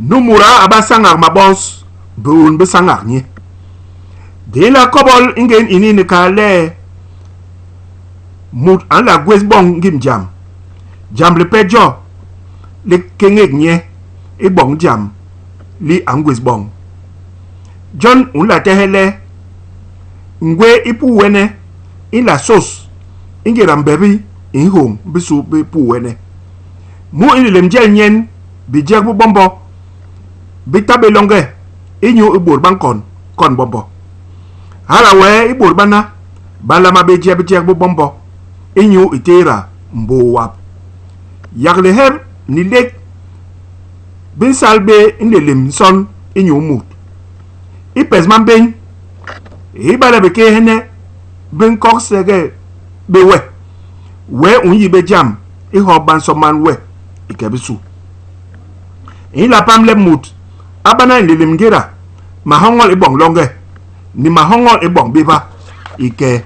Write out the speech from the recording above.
numura abasangak mabos beun besangak nye de la kobol ingen ini ne kale mut an la gwes bong gim jam le pejo le kengek nye e bong jam li an gwes bong John un la tehele ngwe ipu wene in la sos inge rambebi in home bisu be pu wene mu in lem jel nyen bi jeg bu bombo bi tabe longe inyu ibur bankon kon bombo hala we ibur bana bala ma be jeg bu bombo inyu itera mbo wap yagle heb ni lek bin salbe in lem son inyu mut ipes man ben ibala be ke hene ben kok sege be we unyi be jam I ho ban so man we ikebisu in la pam le mut abana in lim gira ma hongol ibong longe ni ma hongol ibong biba ike